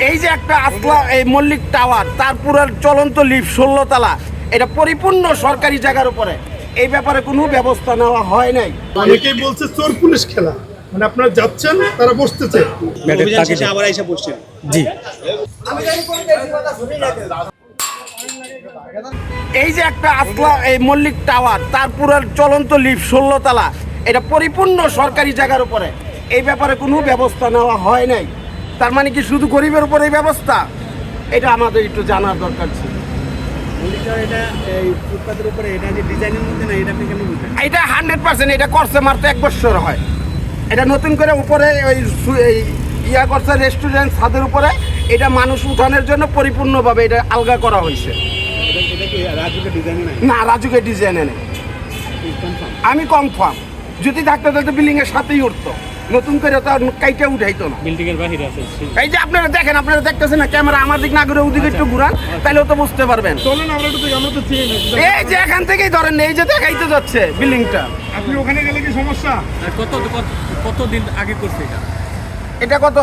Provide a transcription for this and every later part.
এই যে একটা আসলা এই মল্লিক টাওয়ার, তার পুরো চলন্ত লিফট 16 তলা, এটা পরিপূর্ণ সরকারি জায়গার উপরে। এই ব্যাপারে কোনো ব্যবস্থা নেওয়া হয় নাই। অনেকেই বলছে চোর পুলিশ খেলা, মানে আপনারা যাচ্ছেন, তারা বসতেছে, অভিযান শেষে আবার এসে পড়ছেন। জি, এই যে একটা আসলা এই মল্লিক টাওয়ার, তার পুরো চলন্ত লিফট 16 তলা, এটা পরিপূর্ণ সরকারি জায়গার উপরে। এই ব্যাপারে কোনো ব্যবস্থা নেওয়া হয় নাই। তার মানে কি শুধু গরিবের উপরে এই ব্যবস্থা? এটা আমাদের একটু জানার দরকার ছিল। এটা এই ফুটপাতের উপরে এটা যে ডিজাইনের মধ্যে না, এটা আপনি কেমন বুঝলেন? এটা 100% এটা করছে মাত্র 1 বছর হয়। এটা নতুন করে উপরে ওই ইয়া করছে রেস্টুরেন্ট ছাদের উপরে, এটা মানুষ উঠানোর জন্য পরিপূর্ণভাবে এটা আলগা করা হয়েছে। এটা কি রাজুকের ডিজাইনে নাই? না, রাজুকে ডিজাইনে নেই। আমি কনফার্ম, যদি থাকতো তাহলে বিল্ডিং এর সাথেই উঠতো, নতুন করে তো কাইটা উঠাইতো না। বিল্ডিং এর বাহিরে আছে। এই যে আপনারা দেখেন, আপনারা দেখতেছেন না, ক্যামেরা আমার দিক না করে ওদিকে একটু ঘুরান, তাহলেও তো বুঝতে পারবেন। চলেন আমরা একটু দেখি, আমরা তো চিনি না। এই যে এখান থেকেই ধরেন, এই যে দেখাইতে যাচ্ছে বিল্ডিংটা। আপনি ওখানে গেলে কি সমস্যা? কত দিন আগে করছে এটা? এটা কত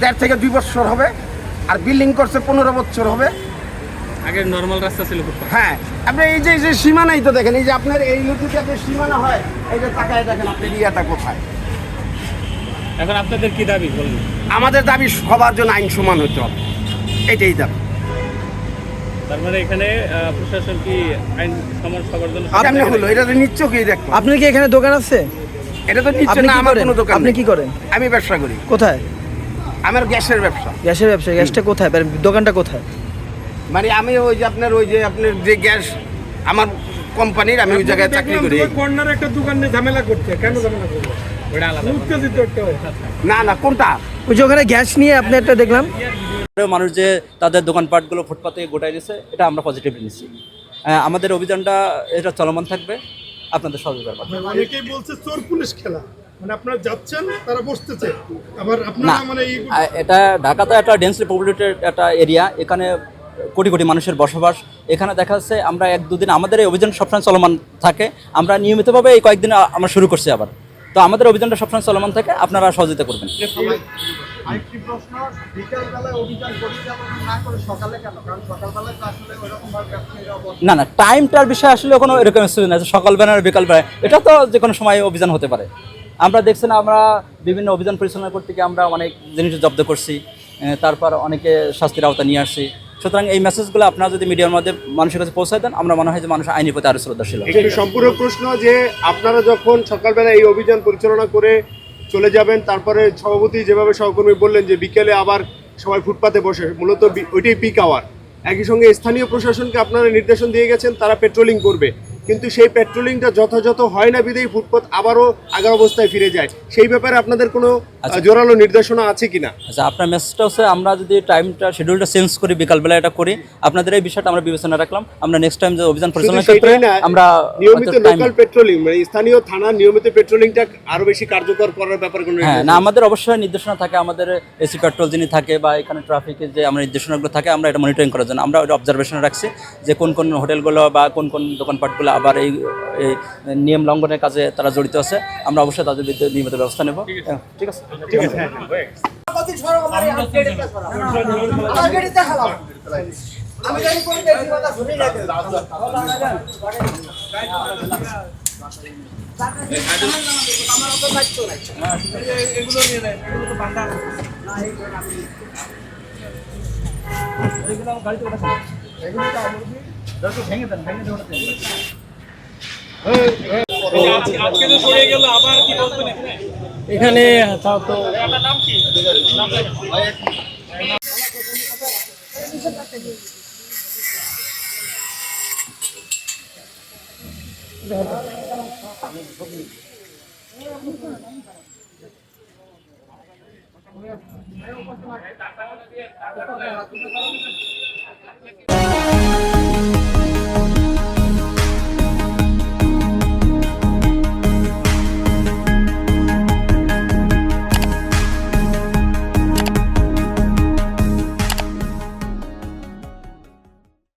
1.5 থেকে 2 বছর হবে, আর বিল্ডিং করছে 15 বছর হবে। আগে নরমাল রাস্তা ছিল ফুটপাত। হ্যাঁ, আপনি এই যে সীমানাই তো দেখেন, এই যে আপনার এই নদীতে আপনার সীমানা হয়, এই যে তাকায় দেখেন আপনার ইয়াটা কোথায়। এখন আপনাদের কি দাবি বলুন? আমাদের দাবি সবার জন্য আইন সমান হতে হবে, এটাই দাবি। তার মানে এখানে প্রশাসন কি আইন সমান সবার জন্য? আপনি হলো এটা তো নিচ্ছ কি দেখো, আপনার কি এখানে দোকান আছে? এটা তো নিচ্ছ না, আমার কোনো দোকান আপনি নেই। কি করেন? আমি ব্যবসা করি। কোথায়? আমার গ্যাসের ব্যবসা। গ্যাসের ব্যবসা? গ্যাসটা কোথায়? দোকানটা কোথায়? মানে আমি ওই যে আপনার যে গ্যাস আমার কোম্পানির, আমি ওই জায়গায় চাকরি করি। কর্নারে একটা দোকান নিয়ে ঝামেলা করছে, কেন ঝামেলা করবে? ওটা আলাদা। উত্তেজিত একটা হয়। না কোনটা? ওই যে ওখানে গ্যাস নিয়ে আপনি একটা দেখলাম। মানুষ যে তাদের দোকানপাটগুলো ফুটপাতে গোটাই দিয়েছে, এটা আমরা পজিটিভলি নিচ্ছি। আমাদের অভিযানটা এটা চলমান থাকবে আপনাদের সহযোগিতার মাধ্যমে। অনেকেই বলছে চোর পুলিশ খেলা, মানে আপনারা যাচ্ছেন, তারা বসতেছে, আবার না, আপনারা মানে এটা ঢাকাতে একটা ডেন্সলি পপুলেটেড একটা এরিয়া, এখানে কোটি কোটি মানুষের বসবাস। এখানে দেখা যাচ্ছে আমরা 1-2 দিন আমাদের এই অভিযান সবসময় চলমান থাকে। আমরা নিয়মিতভাবে এই কয়েকদিন আমরা শুরু করছি আবার, তো আমাদের অভিযানটা সবসময় চলমান থাকে, আপনারা সহযোগিতা করবেন। আরেকটি প্রশ্ন, বিকালবেলায় অভিযান পরিচালনা না করে সকালে কেন? কারণ সকালবেলায় তো আসলে ওইরকমভাবে ব্যবসায়ীরা না, টাইমটার বিষয়ে আসলে কোনো এরকম ইস্যু না, সকালবেলা আর বিকালবেলা, এটা তো যে কোনো সময় অভিযান হতে পারে। আমরা দেখছি না, আমরা বিভিন্ন অভিযান পরিচালনা করতে গিয়ে আমরা অনেক জিনিস জব্দ করছি, তারপর অনেকে শাস্তির আওতা নিয়ে আসছি। সুতরাং এই মেসেজগুলো আপনারা যদি মিডিয়ার মধ্যে মানুষের কাছে পৌঁছায় দেন, আমরা মনে হয় যে মানুষ আইনের প্রতি আরও শ্রদ্ধাশীল হবে। একটি সম্পূর্ণ প্রশ্ন যে আপনারা যখন সকালবেলা এই অভিযান পরিচালনা করে চলে যাবেন, তারপরে সভাপতি যেভাবে সহকর্মী বললেন যে বিকেলে আবার সবাই ফুটপাতে বসে, মূলত ওইটাই পিক আওয়ার। একই সঙ্গে স্থানীয় প্রশাসনকে আপনারা নির্দেশন দিয়ে গেছেন তারা পেট্রোলিং করবে, কিন্তু সেই পেট্রোলিংটা যথাযথ হয় না বিধেই ফুটপাত আবারও আগের অবস্থায় ফিরে যায়। সেই ব্যাপারে আপনাদের কোনো জোরালো নির্দেশনা আছে কিনা? আচ্ছা, আপনার মেসেজটা হচ্ছে আমরা যদি টাইমটা শিডিউলটা চেঞ্জ করি, বিকালবেলা এটা করি, আপনাদের এই বিষয়টা আমরা বিবেচনা রাখলাম। আমরা নেক্সট টাইম যে অভিযান পরিচালনা করতে আমরা নিয়মিত লোকাল পেট্রোলিং, মানে স্থানীয় থানার নিয়মিত পেট্রোলিংটা আরো বেশি কার্যকর করার ব্যাপারে কোনো হ্যাঁ না, আমাদের অবশ্যই নির্দেশনা থাকে, আমাদের এসি পেট্রোল যিনি থাকে বা এখানে ট্রাফিকের যে আমরা নির্দেশনাগুলো থাকে, আমরা এটা মনিটরিং করার জন্য আমরা ওটা অবজারভেশনে রাখছি যে কোন কোন হোটেলগুলো বা কোন কোন দোকানপাটগুলো আবার এই নিয়ম লঙ্ঘনের কাজে তারা জড়িত আছে। আমরা অবশ্যই তাদের বিরুদ্ধে নিয়মিত ব্যবস্থা নেব। ঠিক আছে। এখানে তাও তো ব্যবসায়ীরা